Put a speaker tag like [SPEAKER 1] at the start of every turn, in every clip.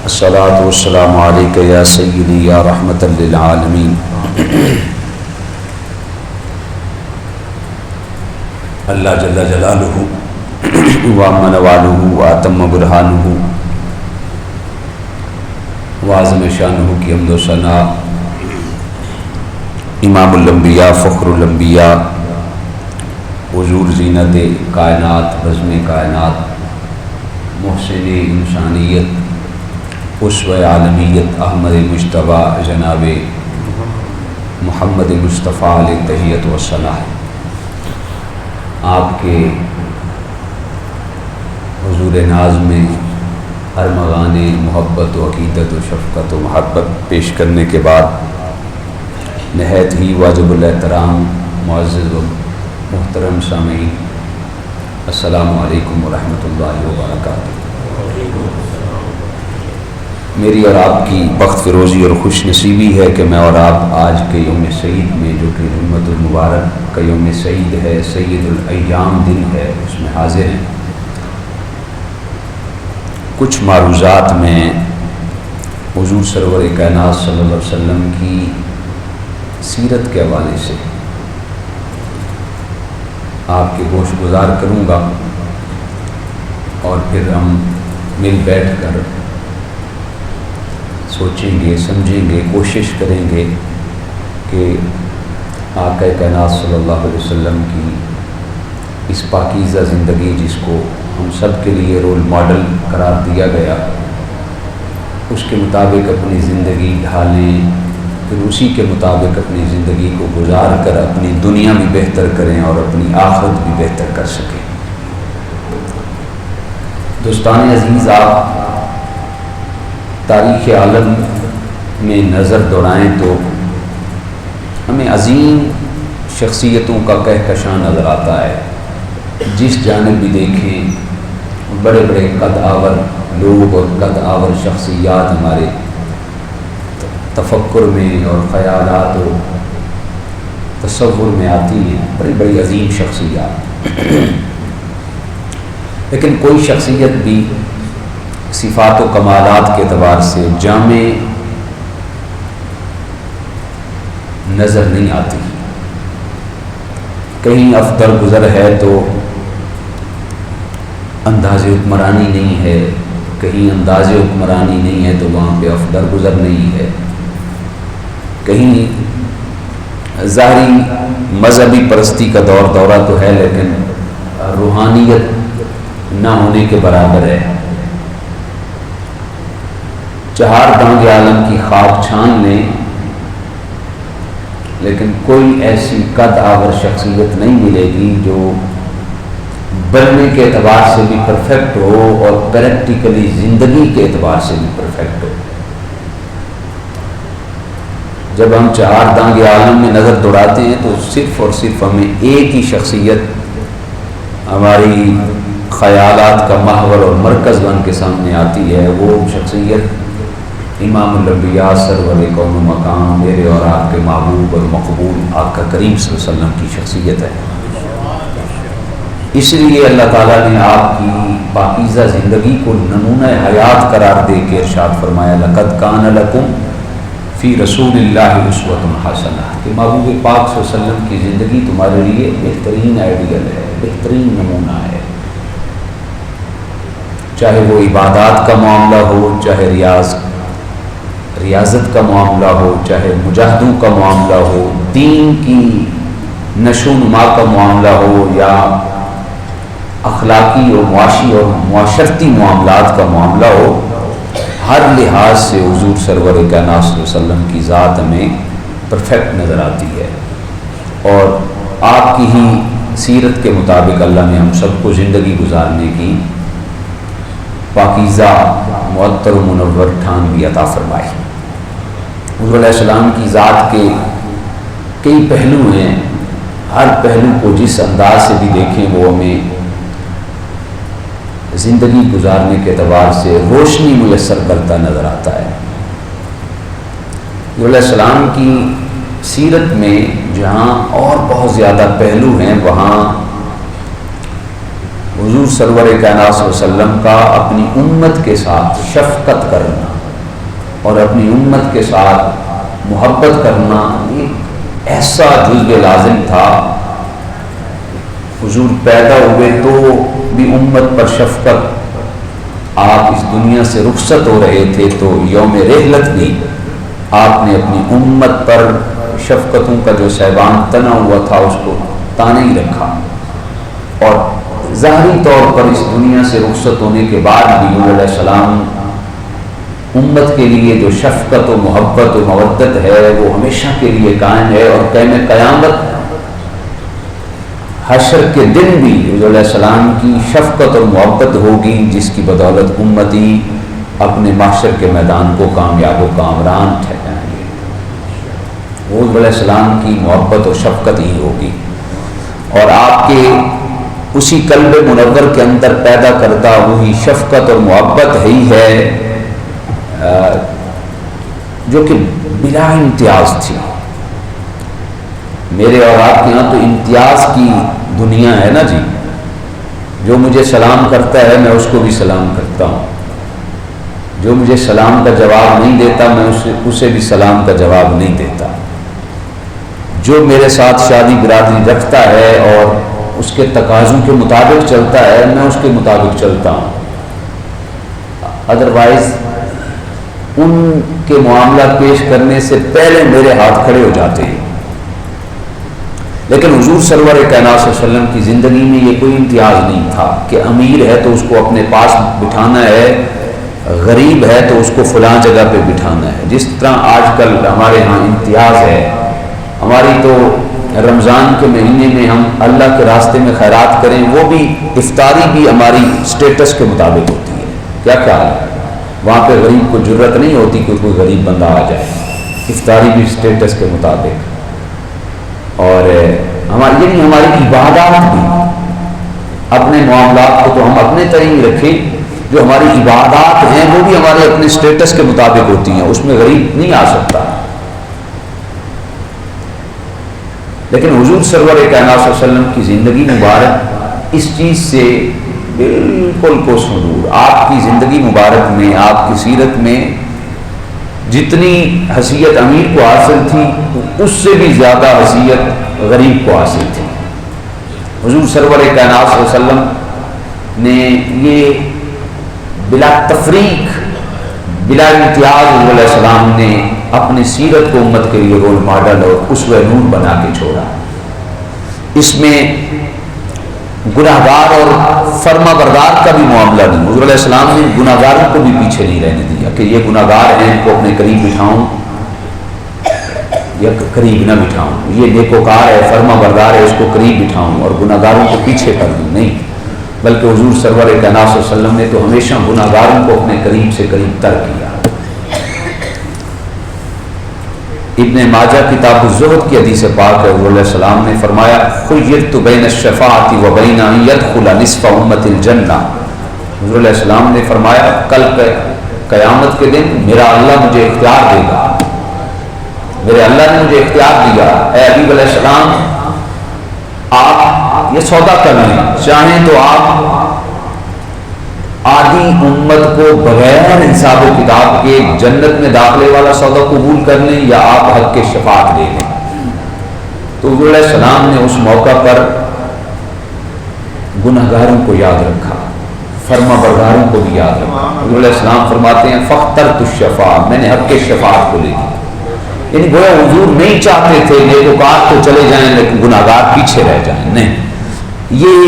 [SPEAKER 1] الصلاۃ والسلام علیک یا سیدی یا رحمۃ للعالمین۔ اللہ جل جلالہ وعم نوالہ واتم برہانہ وعظم شانہ کی حمد و ثنا، امام الانبیاء فخر الانبیاء حضور زینت کائنات بزم کائنات محسن انسانیت اسوہ عالمیت احمد مجتبیٰ جناب محمد مصطفیٰ علیہ تحیت و ثنا۔ آپ کے حضور ناز میں ارمغان محبت و عقیدت و شفقت و محبت پیش کرنے کے بعد نہایت ہی واجب الاحترام معزز و محترم سامعین، السلام علیکم ورحمۃ اللہ وبرکاتہ۔ میری اور آپ کی بخت فروزی اور خوش نصیبی ہے کہ میں اور آپ آج کے یوم سعید میں، جو کہ جمعۃ المبارک کا یوم سعید ہے، سید الایام دن ہے، اس میں حاضر ہیں۔ کچھ معروضات میں حضور سرور کائنات صلی اللہ علیہ وسلم کی سیرت کے حوالے سے آپ کے گوش گزار کروں گا، اور پھر ہم مل بیٹھ کر سوچیں گے، سمجھیں گے، کوشش کریں گے کہ آقا کائنات صلی اللہ علیہ وسلم کی اس پاکیزہ زندگی، جس کو ہم سب کے لیے رول ماڈل قرار دیا گیا، اس کے مطابق اپنی زندگی ڈھالیں، پھر اسی کے مطابق اپنی زندگی کو گزار کر اپنی دنیا بھی بہتر کریں اور اپنی آخرت بھی بہتر کر سکیں۔ دوستان عزیز، آپ تاریخ عالم میں نظر دوڑائیں تو ہمیں عظیم شخصیتوں کا کہکشاں نظر آتا ہے۔ جس جانب بھی دیکھیں بڑے بڑے قد آور لوگ اور قد آور شخصیات ہمارے تفکر میں اور خیالات و تصور میں آتی ہیں، بڑی بڑی عظیم شخصیات، لیکن کوئی شخصیت بھی صفات و کمالات کے اعتبار سے جامع نظر نہیں آتی۔ کہیں افضل گزر ہے تو انداز حکمرانی نہیں ہے، کہیں انداز حکمرانی نہیں ہے تو وہاں پہ افضل گزر نہیں ہے، کہیں ظاہری مذہبی پرستی کا دورہ تو ہے لیکن روحانیت نہ ہونے کے برابر ہے۔ چہار دانگ عالم کی خاک چھان لیں لیکن کوئی ایسی قد آور شخصیت نہیں ملے گی جو بننے کے اعتبار سے بھی پرفیکٹ ہو اور پریکٹیکلی زندگی کے اعتبار سے بھی پرفیکٹ ہو۔ جب ہم چہار دانگ عالم میں نظر دوڑاتے ہیں تو صرف اور صرف ہمیں ایک ہی شخصیت ہماری خیالات کا محور اور مرکز بن کے سامنے آتی ہے، وہ شخصیت امام الانبیاء سرور کون و مقام، میرے اور آپ کے محبوب اور مقبول آقا کریم صلی اللہ علیہ وسلم کی شخصیت ہے۔ اس لیے اللہ تعالیٰ نے آپ کی پاکیزہ زندگی کو نمونہ حیات قرار دے کے ارشاد فرمایا، لقد کان لکم فی رسول اللہ اسوۃ حسنہ، کہ محبوب پاک صلی اللہ علیہ وسلم کی زندگی تمہارے لیے بہترین آئیڈیل ہے، بہترین نمونہ ہے۔ چاہے وہ عبادات کا معاملہ ہو، چاہے ریاضت کا معاملہ ہو، چاہے مجاہدوں کا معاملہ ہو، دین کی نشو و نما کا معاملہ ہو، یا اخلاقی اور معاشی اور معاشرتی معاملات کا معاملہ ہو، ہر لحاظ سے حضور سرور کائنات صلی اللہ علیہ وسلم کی ذات ہمیں پرفیکٹ نظر آتی ہے، اور آپ کی ہی سیرت کے مطابق اللہ نے ہم سب کو زندگی گزارنے کی پاکیزہ معطر و منور ٹھان بھی عطا فرمائی۔ حضور علیہ السلام کی ذات کے کئی پہلو ہیں، ہر پہلو کو جس انداز سے بھی دیکھیں وہ ہمیں زندگی گزارنے کے اعتبار سے روشنی میسر کرتا نظر آتا ہے۔ حضور علیہ السلام کی سیرت میں جہاں اور بہت زیادہ پہلو ہیں، وہاں حضور سرور کائنات صلی اللہ علیہ وسلم کا اپنی امت کے ساتھ شفقت کرنا، اور اپنی امت کے ساتھ محبت کرنا ایک ایسا جزو لازم تھا۔ حضور پیدا ہوئے تو بھی امت پر شفقت، آپ اس دنیا سے رخصت ہو رہے تھے تو یوم رحلت بھی آپ نے اپنی امت پر شفقتوں کا جو صیبان تنا ہوا تھا اس کو تانے ہی رکھا، اور ظاہری طور پر اس دنیا سے رخصت ہونے کے بعد بھی حضور علیہ السلام امت کے لیے جو شفقت و محبت و مودت ہے وہ ہمیشہ کے لیے قائم ہے، اور قیام قیامت حشر کے دن بھی حضور علیہ السلام کی شفقت اور محبت ہوگی، جس کی بدولت امتی اپنے محشر کے میدان کو کامیاب و کامران ٹھہرائیں گے۔ حضور علیہ السلام کی محبت اور شفقت ہی ہوگی، اور آپ کے اسی قلب منور کے اندر پیدا کرتا وہی شفقت اور محبت ہی ہے جو کہ بلا امتیاز تھی۔ میرے اور آپ کے یہاں تو امتیاز کی دنیا ہے نا جی، جو مجھے سلام کرتا ہے میں اس کو بھی سلام کرتا ہوں، جو مجھے سلام کا جواب نہیں دیتا میں اسے بھی سلام کا جواب نہیں دیتا، جو میرے ساتھ شادی برادری رکھتا ہے اور اس کے تقاضوں کے مطابق چلتا ہے میں اس کے مطابق چلتا ہوں، ادروائز ان کے معاملہ پیش کرنے سے پہلے میرے ہاتھ کھڑے ہو جاتے ہیں۔ لیکن حضور سرور کائنات صلی اللہ علیہ وسلم کی زندگی میں یہ کوئی امتیاز نہیں تھا کہ امیر ہے تو اس کو اپنے پاس بٹھانا ہے، غریب ہے تو اس کو فلاں جگہ پہ بٹھانا ہے۔ جس طرح آج کل ہمارے ہاں امتیاز ہے، ہماری تو رمضان کے مہینے میں ہم اللہ کے راستے میں خیرات کریں، وہ بھی افطاری بھی ہماری سٹیٹس کے مطابق ہوتی ہے۔ کیا خیال ہے؟ وہاں پہ غریب کو جرت نہیں ہوتی کہ کوئی غریب بندہ آ جائے، افطاری بھی سٹیٹس کے مطابق۔ اور یعنی ہماری عبادات بھی، اپنے معاملات کو تو ہم اپنے طرح ہی رکھیں، جو ہماری عبادات ہیں وہ بھی ہمارے اپنے سٹیٹس کے مطابق ہوتی ہیں، اس میں غریب نہیں آ سکتا۔ لیکن حضور سرور کائنات صلی اللہ علیہ وسلم کی زندگی مبارک اس چیز سے بالکل کوسوں دور۔ آپ کی زندگی مبارک میں، آپ کی سیرت میں جتنی حیثیت امیر کو حاصل تھی اس سے بھی زیادہ حیثیت غریب کو حاصل تھی۔ حضور سرور کائنات صلی اللہ علیہ وسلم نے یہ بلا تفریق بلا امتیاز حضور علیہ السلام نے اپنی سیرت کو امت کے لیے رول ماڈل اور اسوہ نور بنا کے چھوڑا۔ اس میں گناہگار اور فرما بردار کا بھی معاملہ نہیں۔ حضور علیہ السلام نے گناہگاروں کو بھی پیچھے نہیں رہنے دیا کہ یہ گناہگار ہیں ان کو اپنے قریب بٹھاؤں یا قریب نہ بٹھاؤں، یہ نیکوکار ہے فرما بردار ہے اس کو قریب بٹھاؤں اور گناہگاروں کو پیچھے کر دوں، نہیں، بلکہ حضور سرور کائنات صلی اللہ علیہ وسلم نے تو ہمیشہ گناہگاروں کو اپنے قریب سے قریب تر کیا۔ ابن ماجہ کتاب الزہد کی حدیث پاک ہے، حضور علیہ السلام نے فرمایا خیرت بین الشفاعۃ و بین ان يدخل نصف امت الجنہ۔ حضور علیہ السلام نے فرمایا کل قیامت کے دن میرا اللہ مجھے اختیار دے گا، میرے اللہ نے مجھے اختیار دیا، اے حبیب علیہ السلام آپ یہ سودا کر لیں، چاہیں تو آپ آدھی امت کو بغیر حساب و کتاب کے جنت میں داخلے والا سودا قبول کر لیں یا آپ حق کے شفاعت لے لیں۔ تو حضور علیہ السلام نے اس موقع پر گناہگاروں کو یاد رکھا، فرما برداروں کو بھی یاد رکھا۔ حضور علیہ السلام فرماتے ہیں فاخترت الشفاعۃ، میں نے حق کے شفاعت کو لے لی۔ یعنی گویا حضور نہیں چاہتے تھے نیکوکار تو چلے جائیں لیکن گناہگار پیچھے رہ جائیں، نہیں، یہ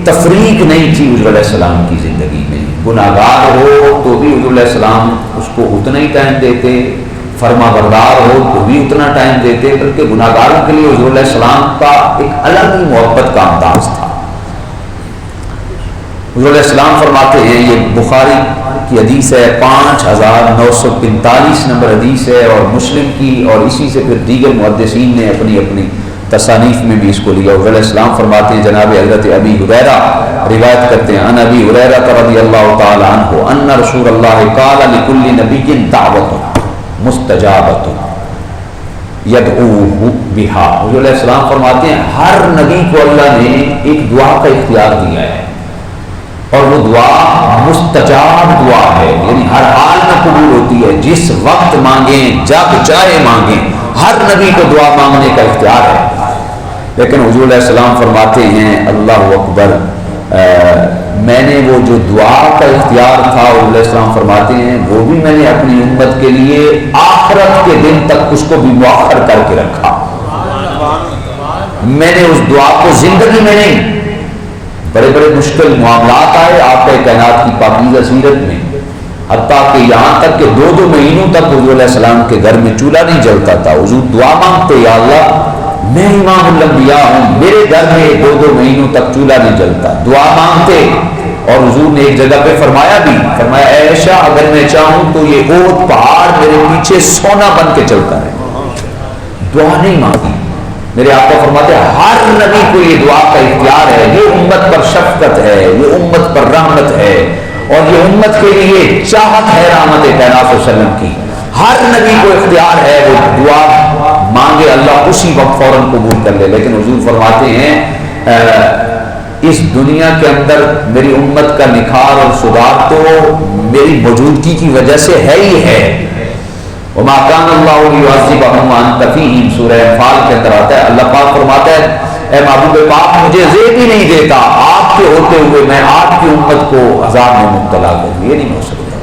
[SPEAKER 1] تفریق نہیں تھی حضور علیہ السلام کی زندگی میں۔ گناہگار ہو تو بھی حضور علیہ السلام اس کو اتنا ہی ٹائم دیتے، فرما بردار ہو تو بھی اتنا ٹائم دیتے، بلکہ گناہگاروں کے لیے حضور علیہ السلام کا ایک الگ ہی محبت کا انداز تھا۔ حضور علیہ السلام فرماتے ہیں، یہ بخاری کی حدیث ہے، 5945 نمبر حدیث ہے، اور مسلم کی، اور اسی سے پھر دیگر محدثین نے اپنی اپنی تصانیف میں بھی اس کو لیا۔ حضور علیہ السلام فرماتے ہیں، جناب حضرت ابی ہریرہ روایت کرتے ہیں، ان ابی ہریرہ رضی اللہ تعالی عنہ ان رسول اللہ قال لكل نبی دعوت مستجابۃ یدعوہ بہا۔ حضور علیہ السلام فرماتے ہیں ہر نبی کو اللہ نے ایک دعا کا اختیار دیا ہے، اور وہ دعا مستجاب دعا ہے، یعنی ہر حال میں قبول ہوتی ہے، جس وقت مانگیں، جب چاہے مانگیں، ہر نبی کو دعا مانگنے کا اختیار ہے۔ لیکن حضور علیہ السلام فرماتے ہیں اللہ اکبر، میں نے وہ جو دعا کا اختیار تھا حضور علیہ السلام فرماتے ہیں وہ بھی میں نے اپنی امت کے لیے آخرت کے دن تک اس کو بھی مؤخر کر کے رکھا۔ میں نے اس دعا کو زندگی میں نہیں، بڑے بڑے مشکل معاملات آئے آپ کے کائنات کی پاکیزہ سیرت میں، حتیٰ کہ یہاں تک کہ 2 مہینوں تک حضور علیہ السلام کے گھر میں چولہا نہیں جلتا تھا۔ حضور دعا مانگتے یا اللہ میں امام الانبیاء ہوں، میرے گھر میں 2 مہینوں تک چولہا نہیں جلتا، دعا مانگتے۔ اور حضور نے ایک جگہ پہ فرمایا اے عائشہ اگر میں چاہوں تو یہ احد پہاڑ میرے پیچھے سونا بن کے چلتا ہے۔ دعا نہیں مانگی۔ میرے آقا فرماتے ہیں ہر نبی کو یہ دعا کا اختیار ہے، یہ امت پر شفقت ہے، یہ امت پر رحمت ہے، اور یہ امت کے لیے چاہت ہے رحمت کائنات صلی اللہ علیہ وسلم کی۔ ہر نبی کو اختیار ہے وہ دعا مانگے، اللہ اسی وقت فوراً قبول کر لے۔ لیکن حضور فرماتے ہیں اس دنیا کے اندر میری امت کا نکھار اور سدھار تو میری موجودگی کی وجہ سے ہے ہی ہے۔ وما کان اللہ لیعذبہم وانت فیہم، سورہ انفال کے اندر آتا ہے اللہ پاک فرماتا ہے اے محبوب پاک مجھے زیب ہی نہیں دیتا آپ کے ہوتے ہوئے میں آپ کی امت کو عذاب میں مبتلا کروں، یہ نہیں ہو سکتا۔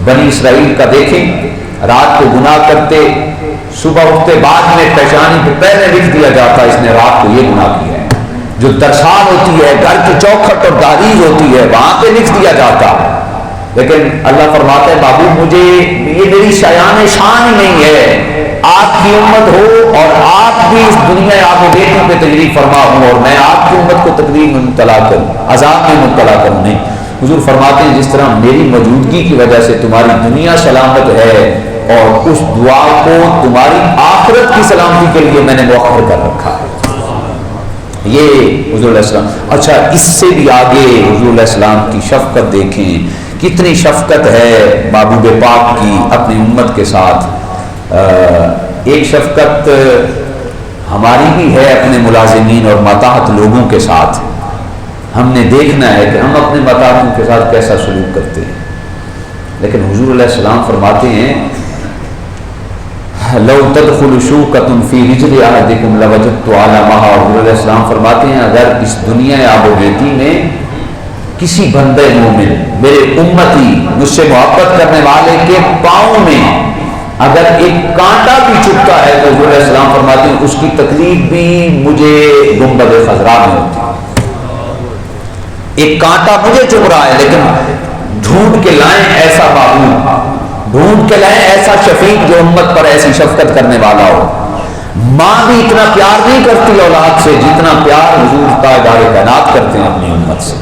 [SPEAKER 1] بنی اسرائیل کا دیکھیں، رات کو گناہ کرتے، صبح اٹھتے بعد میں پیشانی پہ پہلے لکھ دیا جاتا اس نے رات کو یہ گناہ کیا ہے۔ جو درسال ہوتی ہے، گھر کی چوکھٹ اور دہلیز ہوتی ہے، وہاں پہ لکھ دیا جاتا۔ لیکن اللہ فرماتا ہے بابو مجھے یہ میری شایان شان ہی نہیں ہے، آپ کی امت ہو اور آپ بھی اس دنیا آپ و بیٹوں پہ تجریب فرما ہوں اور میں آپ کی امت کو تقریب میں مبتلا کروں، عذاب میں مبتلا کروں نہیں۔ حضور فرماتے ہیں جس طرح میری موجودگی کی وجہ سے تمہاری دنیا سلامت ہے اور اس دعا کو تمہاری آخرت کی سلامتی کے لیے میں نے مؤخر کر رکھا ہے۔ یہ حضور علیہ السلام۔ اچھا اس سے بھی آگے حضور علیہ السلام کی شفقت دیکھیں، کتنی شفقت ہے محبوب پاک کی اپنی امت کے ساتھ۔ ایک شفقت ہماری بھی ہے اپنے ملازمین اور ماتحت لوگوں کے ساتھ، ہم نے دیکھنا ہے کہ ہم اپنے ماتحتوں کے ساتھ کیسا سلوک کرتے ہیں۔ لیکن حضور علیہ السلام فرماتے ہیں لو تدخل شوکۃ فی رجل احدکم لوجدت علامہا، حضور علیہ السلام فرماتے ہیں اگر اس دنیا آب و گیتی میں کسی بندے مومن میرے امتی مجھ سے محبت کرنے والے کے پاؤں میں اگر ایک کانٹا بھی چبھتا ہے تو حضور علیہ السلام فرماتے ہیں اس کی تکلیف بھی مجھے گنبد خضرا میں ہوتی ہے۔ ایک کانٹا مجھے چبھ رہا ہے لیکن ڈھونڈ کے لائیں ایسا معبود، ڈھونڈ کے لائیں ایسا شفیق جو امت پر ایسی شفقت کرنے والا ہو۔ ماں بھی اتنا پیار نہیں کرتی اولاد سے جتنا پیار حضور تاجدار کائنات کرتے ہیں اپنی امت سے،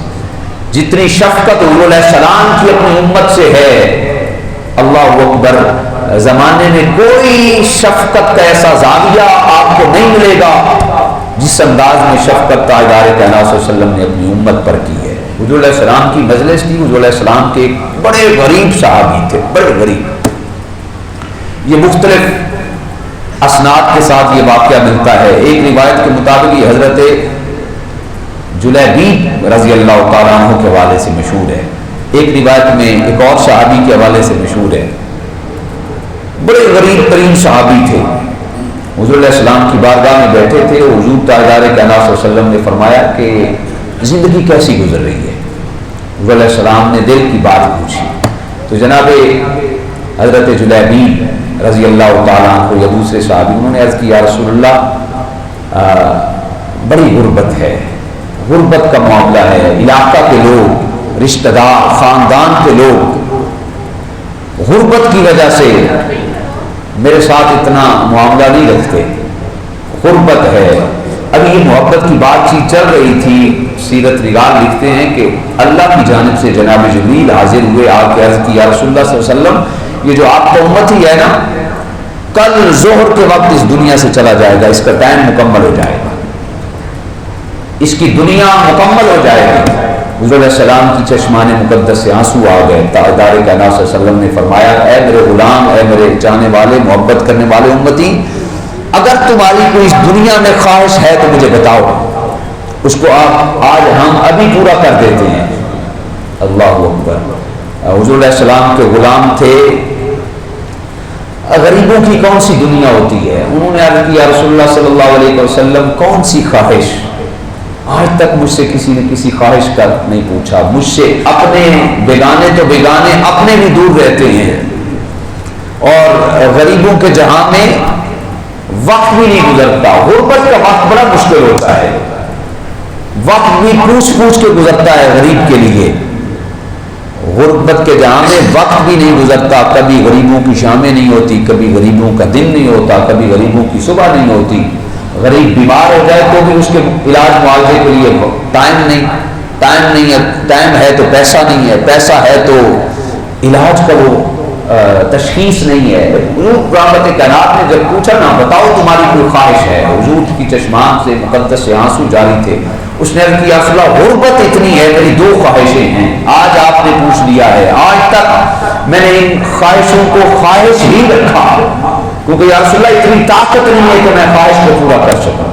[SPEAKER 1] جتنی شفقت حضور علیہ السلام کی اپنی امت سے ہے۔ اللہ اکبر، زمانے میں کوئی شفقت کا ایسا زاویہ آپ کو نہیں ملے گا جس انداز میں شفقت تاجدار کائنات صلی اللہ علیہ وسلم نے اپنی امت پر کی ہے۔ حضور علیہ السلام کی مجلس تھی، حضور علیہ السلام کے ایک بڑے غریب صحابی تھے، بڑے غریب۔ یہ مختلف اسناد کے ساتھ یہ واقعہ ملتا ہے۔ ایک روایت کے مطابق یہ حضرت جلیبیب رضی اللہ تعالیٰ عنہ کے حوالے سے مشہور ہے، ایک روایت میں ایک اور صحابی کے حوالے سے مشہور ہے۔ بڑے غریب ترین صحابی تھے، حضور علیہ السلام کی بارگاہ میں بیٹھے تھے۔ حضور تاجدار کائنات صلی اللہ علیہ وسلم نے فرمایا کہ زندگی کیسی گزر رہی ہے؟ حضور علیہ السلام نے دل کی بات پوچھی تو جناب حضرت جلیبیب رضی اللہ تعالیٰ عنہ یا دوسرے صحابی انہوں نے عرض کی یا رسول اللہ بڑی غربت ہے، غربت کا معاملہ ہے، علاقہ کے لوگ، رشتہ دار، خاندان کے لوگ غربت کی وجہ سے میرے ساتھ اتنا معاملہ نہیں رکھتے، غربت ہے۔ ابھی یہ محبت کی بات چیت چل رہی تھی، سیرت نگار لکھتے ہیں کہ اللہ کی جانب سے جناب جبریل حاضر ہوئے، آپ کے عرض کی یا رسول اللہ صلی اللہ علیہ وسلم یہ جو آپ کا امت ہی ہے نا کل ظہر کے وقت اس دنیا سے چلا جائے گا، اس کا ٹائم مکمل ہو جائے گا، اس کی دنیا مکمل ہو جائے گی۔ حضور علیہ السلام کی چشمان مقدس سے آنسو آ گئے۔ تاجدار کائنات صلی اللہ علیہ وسلم نے فرمایا اے میرے غلام، اے میرے چاہنے والے، محبت کرنے والے امتی، اگر تمہاری کوئی اس دنیا میں خواہش ہے تو مجھے بتاؤ، اس کو آپ آج ہم ابھی پورا کر دیتے ہیں۔ اللہ اکبر، حضور علیہ السلام کے غلام تھے. غریبوں کی کون سی دنیا ہوتی ہے؟ انہوں نے عرض کیا رسول اللہ صلی اللہ علیہ وسلم کون سی خواہش؟ آج تک مجھ سے کسی نے کسی خواہش کا نہیں پوچھا. مجھ سے اپنے بیگانے تو بیگانے اپنے بھی دور رہتے ہیں، اور غریبوں کے جہاں میں وقت بھی نہیں گزرتا. غربت کا وقت بڑا مشکل ہوتا ہے، وقت بھی پوچھ پوچھ کے گزرتا ہے غریب کے لیے. غربت کے جہاں میں وقت بھی نہیں گزرتا. کبھی غریبوں کی شامیں نہیں ہوتی، کبھی غریبوں کا دن نہیں ہوتا، کبھی غریبوں کی صبح نہیں ہوتی. غریب بیمار ہو جائے تو بھی اس کے علاج معالجے کے لیے ٹائم نہیں ہے. ٹائم ہے تو پیسہ نہیں ہے، پیسہ ہے تو علاج کا وہ تشخیص نہیں ہے. حضور رحمت کائنات نے جب پوچھا نا بتاؤ تمہاری کوئی خواہش ہے، حضور کی چشمان سے مقدس سے آنسو جاری تھے. اس نے عرض کیا رسول اللہ غربت اتنی ہے، میری 2 خواہشیں ہیں. آج آپ نے پوچھ لیا ہے. آج تک میں نے ان خواہشوں کو خواہش ہی رکھا، کیونکہ یا رسول اللہ اتنی طاقت نہیں ہے کہ میں خواہش کو پورا کر سکوں.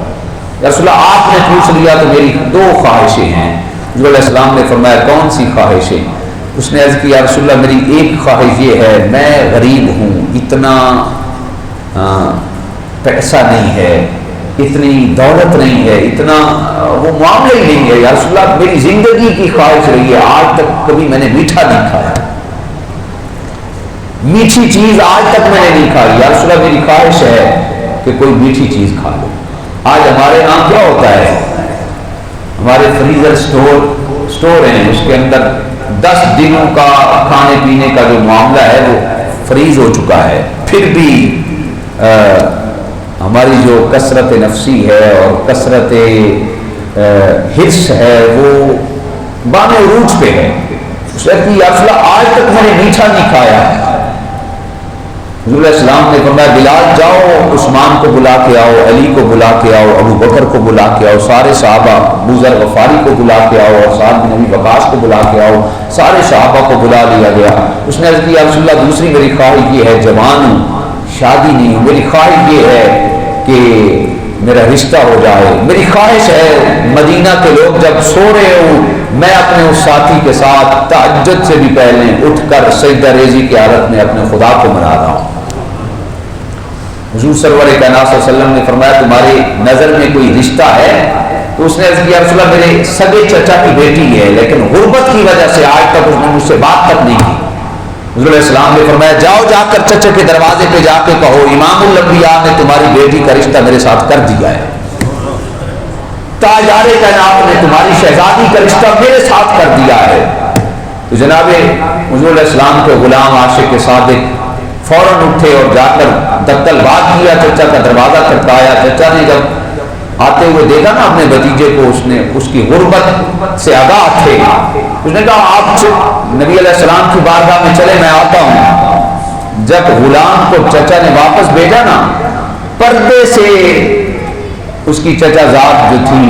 [SPEAKER 1] یا رسول اللہ آپ نے پوچھ لیا تو میری 2 خواہشیں ہیں. حضور علیہ السلام نے فرمایا کون سی خواہشیں؟ اس نے عرض کیا یا رسول اللہ میری ایک خواہش یہ ہے، میں غریب ہوں، اتنا پیسہ نہیں ہے، اتنی دولت نہیں ہے، اتنا وہ معاملہ ہی نہیں ہے. یا رسول اللہ میری زندگی کی خواہش رہی ہے، آج تک کبھی میں نے میٹھا نہیں کھایا، میٹھی چیز آج تک میں نے نہیں کھائی. یا رسول اللہ میری خواہش ہے کہ کوئی میٹھی چیز کھا لو. آج ہمارے یہاں کیا ہوتا ہے، ہمارے فریزر سٹور ہیں، اس کے اندر 10 دنوں کا کھانے پینے کا جو معاملہ ہے وہ فریز ہو چکا ہے. پھر بھی ہماری جو کثرت نفسی ہے اور کثرت حرص ہے وہ بام عروج پہ ہے. اس وقت یا رسول اللہ آج تک میں نے میٹھا نہیں کھایا. حضور علیہ السلام نے فرمایا بلال جاؤ عثمان کو بلا کے آؤ، علی کو بلا کے آؤ، ابو بکر کو بلا کے آؤ، سارے صحابہ، ابو ذر غفاری کو بلا کے آؤ، اور سعد بن ابی وقاص کو بلا کے آؤ. سارے صحابہ کو بلا لیا گیا. اس نے عرض کیا رسول اللہ دوسری میری خواہش یہ ہے، جوان ہوں، شادی نہیں ہوں، میری خواہش یہ ہے کہ میرا رشتہ ہو جائے. میری خواہش ہے مدینہ کے لوگ جب سو رہے ہوں میں اپنے اس ساتھی کے ساتھ تہجد سے بھی پہلے اٹھ کر سجدہ ریزی کی حالت میں اپنے خدا کو منا رہا ہوں. حضور سرور کائنات صلی اللہ علیہ وسلم نے فرمایا تمہاری نظر میں کوئی رشتہ ہے؟ تو اس نے عرض کیا رسول اللہ میرے سگے چچا کی بیٹی ہے، لیکن غربت کی وجہ سے آج تک اس نے مجھ سے بات تک نہیں کی. حضور علیہ السلام نے فرمایا جاؤ جا کر چچا کے دروازے پہ جا کے کہو امام الانبیاء نے تمہاری بیٹی کا رشتہ میرے ساتھ کر دیا ہے، تاجدار کائنات نے تمہاری شہزادی کا رشتہ میرے ساتھ کر دیا ہے. تو جناب حضور علیہ السلام کے غلام عاشق صادق فوراً اٹھے اور جا کر دکل بات کیا، چچا کا دروازہ کھٹکایا. چچا نے جب آتے ہوئے دیکھا نا اپنے بھتیجے کو، اس نے اس کی غربت سے آگاہ تھے. اس نے کہا آپ نبی علیہ السلام کی بارگاہ میں چلے، میں آتا ہوں. جب غلام کو چچا نے واپس بھیجا نا، پردے سے اس کی چچا ذات جو تھی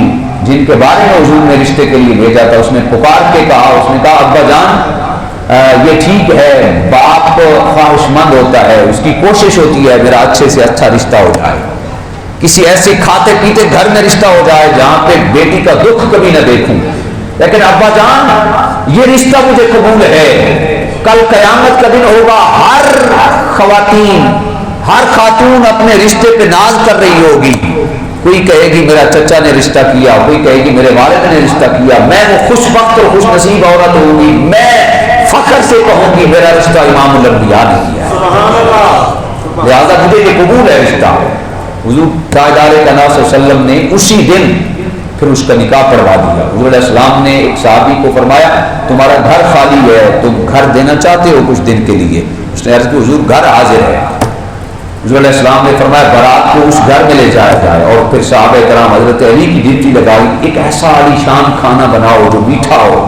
[SPEAKER 1] جن کے بارے میں حضور نے رشتے کے لیے بھیجا تھا، اس نے پکار کے کہا، اس نے کہا ابا جان یہ ٹھیک ہے، باپ خواہش مند ہوتا ہے، اس کی کوشش ہوتی ہے میرا اچھے سے اچھا رشتہ ہو جائے، کسی ایسے کھاتے پیتے گھر میں رشتہ ہو جائے جہاں پہ بیٹی کا دکھ کبھی نہ دیکھوں. لیکن ابا جان یہ رشتہ مجھے قبول ہے. کل قیامت کا دن ہوگا، ہر خاتون اپنے رشتے پہ ناز کر رہی ہوگی. کوئی کہے گی میرا چچا نے رشتہ کیا، کوئی کہے گی میرے والد نے رشتہ کیا. میں وہ خوش بخت اور خوش نصیب عورت ہوگی، میں فخر سے کہوں گی میرا رشتہ امام الانبیاء نے کیا ہے، لہذا مجھے یہ قبول ہے رشتہ. حضور تاجدار کائنات صلی اللہ علیہ وسلم نے اسی دن پھر اس کا نکاح پڑھوا دیا. حضور علیہ السلام نے ایک صحابی کو فرمایا تمہارا گھر خالی ہے، تم گھر دینا چاہتے ہو کچھ دن کے لیے؟ اس نے عرض کی حضور گھر حاضر ہے. حضور علیہ السلام نے فرمایا بارات کو اس گھر میں لے جایا جائے. اور پھر صحابہ کرام حضرت علی کی ڈیوٹی لگائی، ایک ایسا عالی شان کھانا بناؤ جو میٹھا ہو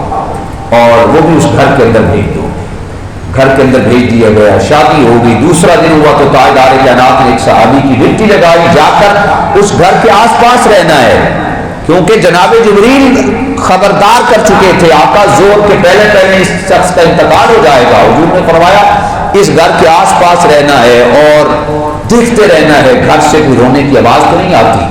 [SPEAKER 1] اور وہ بھی اس گھر کے اندر بھیج دو. گھر کے اندر بھیج دیا گیا، شادی ہو گئی. دوسرا دن ہوا تو تاجدار کائنات نے ایک صحابی کی ڈیوٹی لگائی، جا کر اس گھر کے آس پاس رہنا ہے، کیونکہ جناب جبریل خبردار کر چکے تھے آقا زور کے پہلے اس شخص کا انتقال ہو جائے گا. حضور نے فرمایا اس گھر کے آس پاس رہنا ہے اور دیکھتے رہنا ہے گھر سے کوئی رونے کی آواز تو نہیں آتی.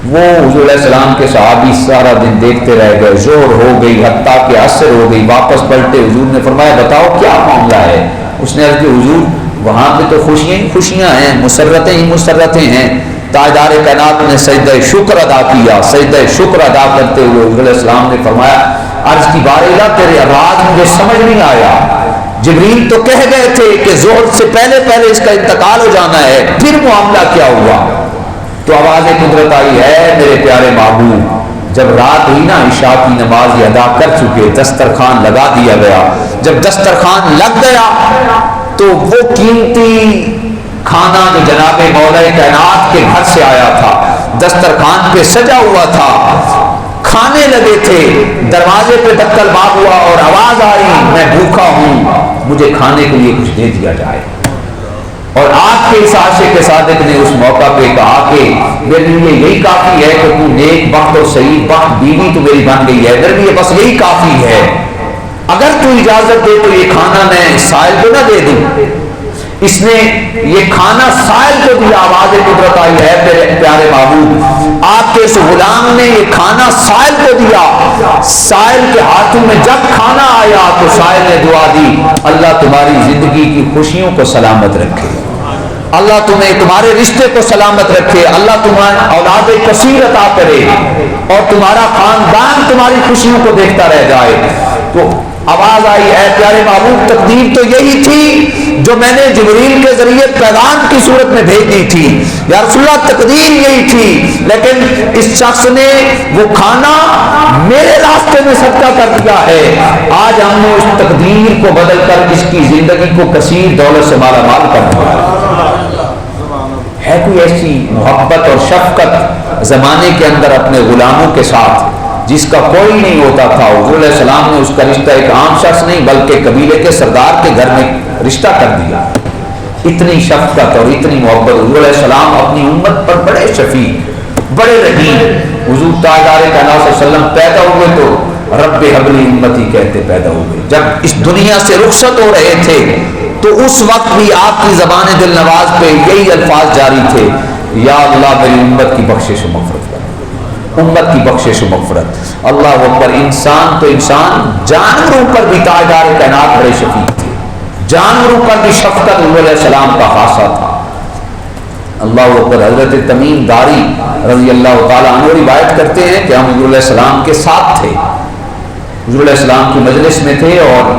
[SPEAKER 1] وہ حضور علیہ السلام کے صحابی سارا دن دیکھتے رہ گئے، زور ہو گئی، حتیٰ کہ عصر ہو گئی، واپس پلٹے، حضور نے فرمایا بتاؤ کیا معاملہ ہے؟ اس نے عرض کی حضور وہاں پہ تو خوشیاں ہی خوشیاں ہیں، مسرتیں ہی مسرتیں ہیں۔ تاجدار کائنات نے سجدہ شکر ادا کیا، سجدہ شکر ادا کرتے ہوئے حضور علیہ السلام نے فرمایا عرض کی بار الہ تیرے راز مجھے سمجھ نہیں آیا، جبریل تو کہہ گئے تھے کہ ظہر سے پہلے اس کا انتقال ہو جانا ہے، پھر معاملہ کیا ہوا؟ تو آواز قدرت آئی ہے میرے پیارے محبوب، جب رات ہوئی نا عشاء کی نماز ادا کر چکے، دسترخوان لگا دیا گیا، جب دسترخوان لگ گیا تو وہ قیمتی کھانا جو جناب مولا کائنات کے گھر سے آیا تھا دسترخوان پہ سجا ہوا تھا، کھانے لگے تھے، دروازے پہ دکل باب ہوا اور آواز آئی میں بھوکا ہوں، مجھے کھانے کے لیے کچھ دے دیا جائے۔ اور آپ کے اس عاشق صادق نے اس موقع پہ کہا کہ میرے لیے یہی کافی ہے کہ تو نیک بخت اور صحیح بخت بیوی تو میری بن گئی ہے، میرے لیے بس یہی کافی ہے، اگر تو اجازت دے تو یہ کھانا میں سائل کو نہ دے دوں۔ اس نے یہ کھانا سائل کو دیا، آواز قدرت آئی ہے میرے پیارے محبوب، آپ کے اس غلام نے یہ کھانا سائل کو دیا، سائل کے ہاتھوں میں جب کھانا آیا تو سائل نے دعا دی اللہ تمہاری زندگی کی خوشیوں کو سلامت رکھے، اللہ تمہارے رشتے کو سلامت رکھے، اللہ تمہارا اولاد کثیر عطا کرے اور تمہارا خاندان تمہاری خوشیوں کو دیکھتا رہ جائے۔ تو آواز آئی اے پیارے محبوب تقدیر تو یہی تھی جو میں نے جبریل کے ذریعے پیغام کی صورت میں بھیج دی تھی، یا رسول اللہ تقدیر یہی تھی، لیکن اس شخص نے وہ کھانا میرے راستے میں صدقہ کر دیا ہے، آج ہم نے اس تقدیر کو بدل کر اس کی زندگی کو کثیر دولت سے مالا مال کر دیا ہے۔ کوئی ایسی محبت اور شفقت زمانے کے اندر اپنے غلاموں کے ساتھ جس کا کوئی نہیں ہوتا تھا، حضور علیہ السلام نے اس کا رشتہ ایک عام شخص نہیں بلکہ قبیلے کے سردار کے گھر میں رشتہ کر دیا۔ اتنی شفقت اور اتنی محبت، حضور علیہ السلام اپنی امت پر بڑے شفیق، بڑے رحیم۔ حضور تاجدار کائنات صلی اللہ علیہ وسلم پیدا ہوئے تو رب حبلی امتی کہتے پیدا ہوئے، جب اس دنیا سے رخصت ہو رہے تھے تو اس وقت بھی آپ کی زبان دل نواز پہ یہی الفاظ جاری تھے یا اللہ میری امت کی بخشش و مغفرت کر، امت کی بخشش و مغفرت۔ اللہ اکبر، انسان تو انسان، جانوروں پر بھی تاجدار کائنات بڑے شفیق تھے، جانوروں پر بھی شفقت حضور علیہ السلام کا خاصہ تھا۔ اللہ اکبر، حضرت تمیم داری رضی اللہ تعالیٰ عنہ روایت کرتے ہیں کہ ہم حضور علیہ السلام کے ساتھ تھے، حضور علیہ السلام کی مجلس میں تھے اور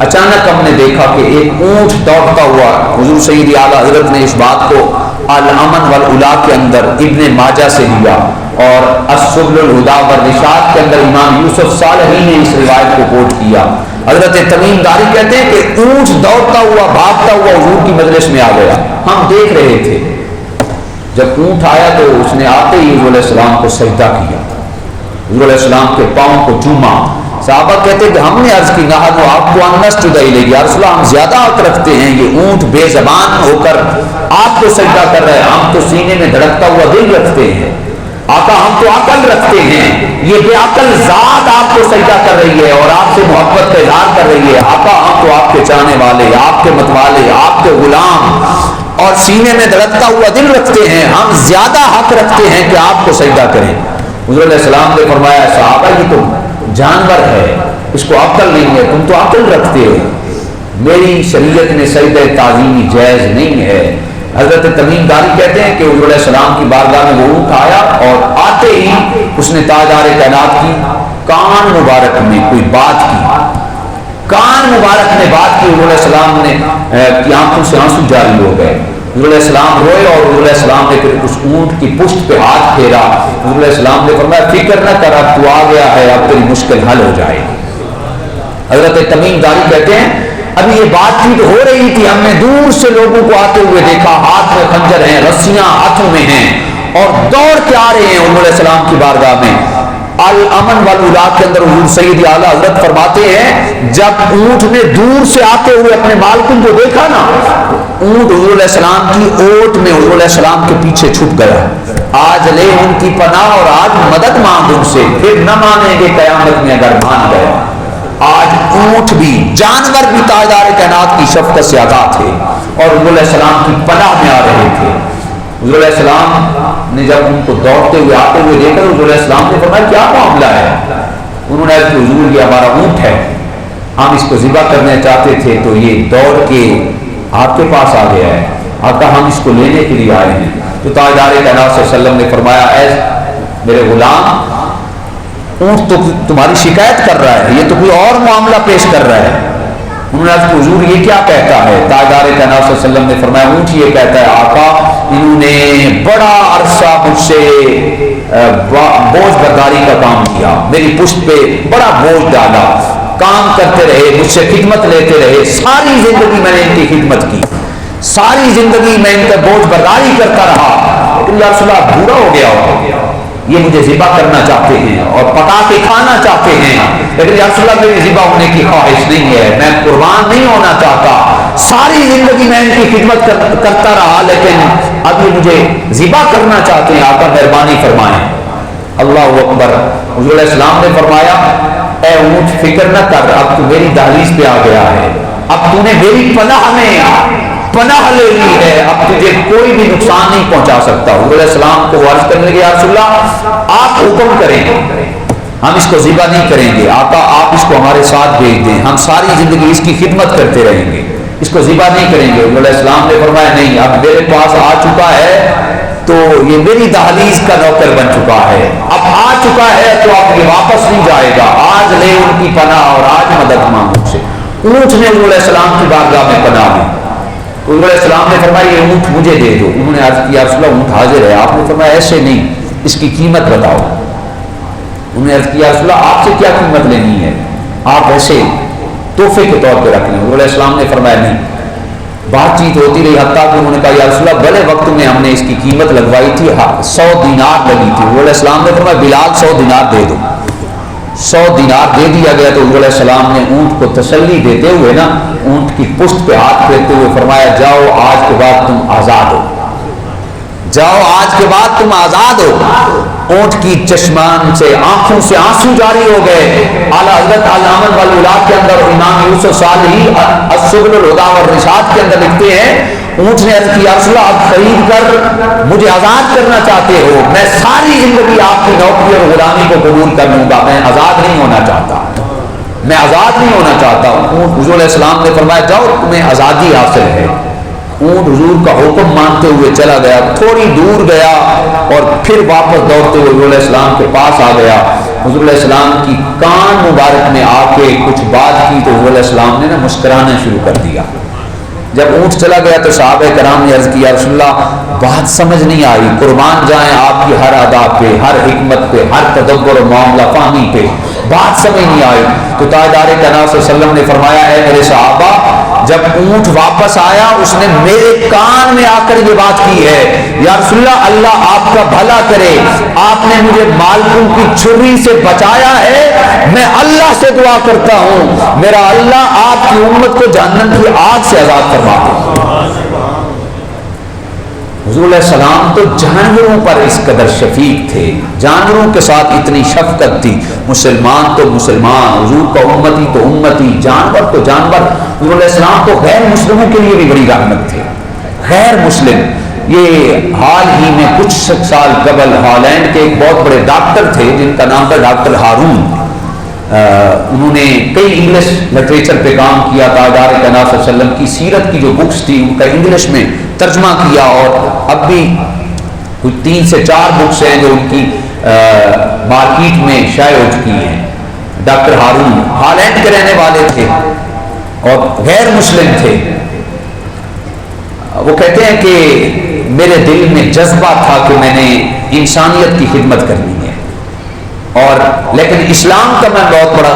[SPEAKER 1] اچانک ہم نے دیکھا کہ ایک اونٹ دوڑتا ہوا، حضور سید اعلیٰ حضرت نے اس بات کو الامن والعلا کے اندر ابن ماجہ سے لیا اور السبل الہدی والرشاد کے اندر امام یوسف صالحی نے اس روایت کو کوٹ کیا۔ حضرت تمیم داری کہتے ہیں کہ اونٹ دوڑتا ہوا بھاگتا ہوا حضور کی مجلس میں آ گیا، ہم دیکھ رہے تھے، جب اونٹ آیا تو اس نے آتے ہی حضور علیہ السلام کو سجدہ کیا، حضور علیہ السلام کے پاؤں کو چوما۔ صحابہ کہتے ہیں کہ ہم نے عرض کی نحن آپ کو انسجد الیہ، یا رسول اللہ ہم زیادہ حق رکھتے ہیں، یہ اونٹ بے زبان ہو کر آپ کو سجدہ کر رہے ہیں، ہم تو سینے میں دھڑکتا ہوا دل رکھتے ہیں، آقا ہم تو عقل رکھتے ہیں، یہ بے عقل ذات آپ کو سجدہ کر رہی ہے اور آپ سے محبت کا اظہار کر رہی ہے، آقا ہم تو آپ کے چاہنے والے، آپ کے متوالے، آپ کے غلام اور سینے میں دھڑکتا ہوا دل رکھتے ہیں، ہم زیادہ حق رکھتے ہیں کہ آپ کو سجدہ کریں۔ حضور علیہ السلام نے فرمایا صحابہ یہ تو جانور ہے، اس کو عقل نہیں ہے، تم تو عقل رکھتے ہو، میری شریعت میں سجدہ تعظیمی جائز نہیں ہے۔ حضرت تمیم داری کہتے ہیں کہ حضور علیہ السلام کی بارگاہ میں وہ اونٹ آیا اور آتے ہی اس نے تاجدار کائنات کی کان مبارک میں کوئی بات کی، کان مبارک میں بات کی، حضور علیہ السلام نے کی آنکھوں سے آنسو جاری ہو گئے، حضور علیہ السلام روئے اور حضور علیہ السلام نے پھر اس اونٹ کی پشت پہ ہاتھ پھیرا، حضور علیہ السلام نے فرمایا فکر نہ کر اب تو آ گیا ہے، اب تیری مشکل حل ہو جائے گی۔ حضرت تمیم داری کہتے ہیں ابھی یہ بات چیت ہو رہی تھی، ہم نے دور سے لوگوں کو آتے ہوئے دیکھا، ہاتھ میں خنجر ہیں، رسیاں ہاتھوں میں ہیں اور دوڑ کے آ رہے ہیں حضور علیہ السلام کی بارگاہ میں۔ الامن والعلا کے اندر حضور سید اعلیٰ حضرت فرماتے ہیں جب اونٹ نے دور سے آتے ہوئے اپنے مالکن کو دیکھا نا، اونٹ حضور علیہ السلام کی اوٹ میں حضور علیہ السلام کے پیچھے چھپ گیا، آج لے ان کی پناہ اور آج مدد مانگ ان سے، پھر نہ مانیں گے قیامت میں اگر مان گئے۔ آج اونٹ بھی، جانور بھی تاجدار کائنات کی شفقت سے آگاہ تھے اور حضور علیہ السلام کی پناہ میں آ رہے تھے۔ حضور علیہ السلام نے جب ان کو دوڑتے ہوئے آتے ہوئے دیکھا تو حضور علیہ السلام نے فرمایا کیا معاملہ ہے؟ انہوں نے عرض کی حضور یہ ہمارا اونٹ ہے، ہم اس کو ذبح کرنا چاہتے تھے تو یہ دوڑ کے آپ کے پاس آ گیا ہے، آقا ہم اس کو لینے کے لیے آئے ہیں۔ تو تاجدار کائنات صلی اللہ علیہ وسلم نے فرمایا اے میرے غلام، اونٹ تو تمہاری شکایت کر رہا ہے، یہ تو کوئی اور معاملہ پیش کر رہا ہے۔ انہوں نے کہا حضور یہ کیا کہتا ہے؟ تاجدار کائنات صلی اللہ علیہ وسلم نے فرمایا اونٹ یہ کہتا ہے آقا انہوں نے بڑا عرصہ مجھ سے بوجھ برداری کا کام کیا، میری پشت پہ بڑا بوجھ ڈالا، کام کرتے رہے، مجھ سے خدمت لیتے رہے، ساری زندگی میں نے ان کی خدمت کی، ساری زندگی میں ان کا بوجھ برداری کرتا رہا، لیکن یا رسول اللہ بوڑھا ہو گیا ہو، یہ مجھے ذبح کرنا چاہتے ہیں اور پکا کے کھانا چاہتے ہیں، لیکن یا رسول اللہ میری ذبح ہونے کی خواہش نہیں ہے، میں قربان نہیں ہونا چاہتا، ساری زندگی میں ان کی خدمت کرتا رہا لیکن اب یہ مجھے ذبح کرنا چاہتے ہیں، آقا مہربانی فرمائیں۔ اللہ اکبر۔ حضور علیہ السلام نے فرمایا اے اونٹ فکر نہ کر، اب تو میری دہلیز پہ آ گیا ہے، اب تو نے میری پناہ میں پناہ لے لی ہے، اب تجھے کوئی بھی نقصان نہیں پہنچا سکتا۔ حضور علیہ السلام کو عرض کرنے لگے یا رسول اللہ آپ حکم کریں، ہم اس کو ذبح نہیں کریں گے، آقا آپ اس کو ہمارے ساتھ بھیج دیں، ہم ساری زندگی اس کی خدمت کرتے رہیں گے، اس کو ذبح نہیں کریں گے۔ حضور علیہ السلام نے فرمایا نہیں، اب میرے پاس آ چکا ہے تو یہ میری دہلیز کا نوکر بن چکا ہے، اب آ چکا ہے تو اب یہ واپس نہیں جائے گا، آج لے ان کی پناہ اور آج مدد مانگو سے۔ اونٹ نے حضور علیہ السلام کی بارگاہ میں پناہ لی، حضور علیہ السلام نے فرمایا یہ اونٹ مجھے دے دو۔ انہوں نے عرض کیا رسول اللہ اونٹ حاضر ہے، آپ نے فرمایا ایسے نہیں، اس کی قیمت بتاؤ۔ انہوں نے عرض کیا رسول اللہ آپ سے کیا قیمت لینی ہے، آپ ایسے تحفے کے طور پہ رکھ لیں۔ حضور علیہ السلام نے فرمایا نہیں، بات چیت ہوتی رہی حتیٰ کہ انہوں نے کہا یا رسول اللہ بڑے وقت میں ہم نے اس کی قیمت لگوائی تھی 100 دینار لگی تھی۔ حضور علیہ السلام نے فرمایا بلال 100 دینار دے دو۔ 100 دینار دے دیا گیا تو حضور علیہ السلام نے اونٹ کو تسلی دیتے ہوئے نا اونٹ کی پشت پہ ہاتھ پھیرتے ہوئے فرمایا جاؤ آج کے بعد تم آزاد ہو، جاؤ آج کے بعد تم آزاد ہو۔ اونٹ کی چشمان سے آنکھوں سے آنسو جاری ہو گئے۔ اعلیٰ حضرت علامہ والاولاد کے اندر امام یوسف صالحی السبل الہدی والرشاد کے اندر لکھتے ہیں اونٹ نے عرض کیا رسول اللہ آپ خرید کر مجھے آزاد کرنا چاہتے ہو، میں ساری زندگی آپ کی نوکری اور غلامی کو قبول کر لوں گا، میں آزاد نہیں ہونا چاہتا، میں آزاد نہیں ہونا چاہتا ہوں۔ حضور علیہ السلام نے فرمایا جاؤ تمہیں آزادی حاصل ہے۔ اونٹ حضور کا حکم مانتے ہوئے چلا گیا، تھوڑی دور گیا اور پھر واپس دوڑتے ہوئے حضور علیہ السلام کے پاس آ گیا۔ حضور علیہ السلام کی کان مبارک میں آ کے کچھ بات کی تو حضور علیہ السلام نے نا مسکرانا شروع کر دیا۔ جب اونٹ چلا گیا تو صحابہ کرام نے عرض کیا رسول اللہ بات سمجھ نہیں آئی، قربان جائیں آپ کی ہر ادا پہ، ہر حکمت پہ، ہر تدبر و معاملہ فہمی پہ بات سمجھ نہیں آئی۔ تو تاجدار کائنات صلی اللہ علیہ وسلم نے فرمایا اے میرے صحابہ جب اونٹ واپس آیا اس نے میرے کان میں آ کر یہ بات کی ہے یا رسول اللہ اللہ آپ کا بھلا کرے، آپ نے مجھے مالکوں کی چھری سے بچایا ہے، میں اللہ سے دعا کرتا ہوں میرا اللہ آپ کی امت کو جہنم کی آگ سے آزاد فرما دے۔ حضور علیہ السلام تو جانوروں پر اس قدر شفیق تھے، جانوروں کے ساتھ اتنی شفقت تھی، مسلمان تو مسلمان، حضور کا امتی تو امتی، جانور تو جانور۔ حضور علیہ السلام تو غیر مسلموں کے لیے بھی بڑی رحمت تھے، غیر مسلم۔ یہ حال ہی میں کچھ سال قبل ہالینڈ کے ایک بہت بڑے ڈاکٹر تھے جن کا نام تھا ڈاکٹر ہارون، انہوں نے کئی انگلش لٹریچر پہ کام کیا، تاجدار کائنات صلی اللہ علیہ وسلم کی سیرت کی جو بکس تھی ان کا انگلش میں ترجمہ کیا، اور اب بھی کچھ 3 سے 4 بکس ہیں جو ان کی مارکیٹ میں شائع ہو چکی ہیں۔ ڈاکٹر ہارون ہالینڈ کے رہنے والے تھے اور غیر مسلم تھے۔ وہ کہتے ہیں کہ میرے دل میں جذبہ تھا کہ میں نے انسانیت کی خدمت کرنی ہے، اور لیکن اسلام کا میں بہت بڑا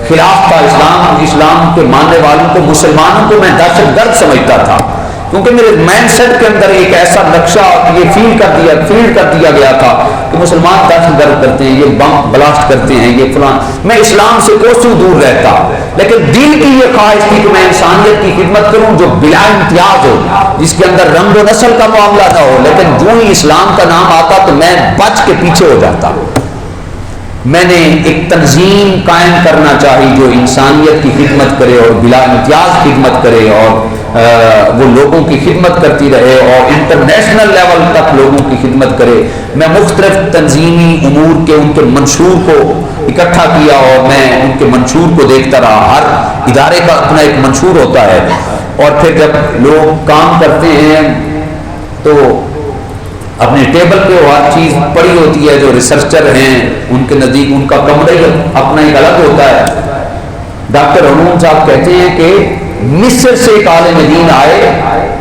[SPEAKER 1] خلاف تھا، اسلام کے ماننے والوں کو، مسلمانوں کو میں دہشت گرد سمجھتا تھا، کیونکہ میرے مائنڈ سیٹ کے اندر ایک ایسا نقشہ یہ فیل کر دیا گیا تھا کہ مسلمان دہشت گرد کرتے ہیں، یہ بم بلاسٹ کرتے ہیں، یہ فلان۔ میں اسلام سے کوسوں دور رہتا، لیکن دل کی یہ خواہش تھی کہ میں انسانیت کی خدمت کروں جو بلا امتیاز ہو، جس کے اندر رنگ و نسل کا معاملہ نہ ہو، لیکن جو ہی اسلام کا نام آتا تو میں بچ کے پیچھے ہو جاتا۔ میں نے ایک تنظیم قائم کرنا چاہی جو انسانیت کی خدمت کرے اور بلا امتیاز خدمت کرے، اور وہ لوگوں کی خدمت کرتی رہے اور انٹرنیشنل لیول تک لوگوں کی خدمت کرے۔ میں مختلف تنظیمی امور کے ان کے منشور کو اکٹھا کیا اور میں ان کے منشور کو دیکھتا رہا۔ ہر ادارے کا اپنا ایک منشور ہوتا ہے، اور پھر جب لوگ کام کرتے ہیں تو اپنے ٹیبل پہ وہ ہر چیز پڑی ہوتی ہے۔ جو ریسرچر ہیں ان کے نزدیک ان کا کمرہ ہی اپنا ایک الگ ہوتا ہے۔ ڈاکٹر حنون صاحب کہتے ہیں کہ مصر سے ایک عالم دین آئے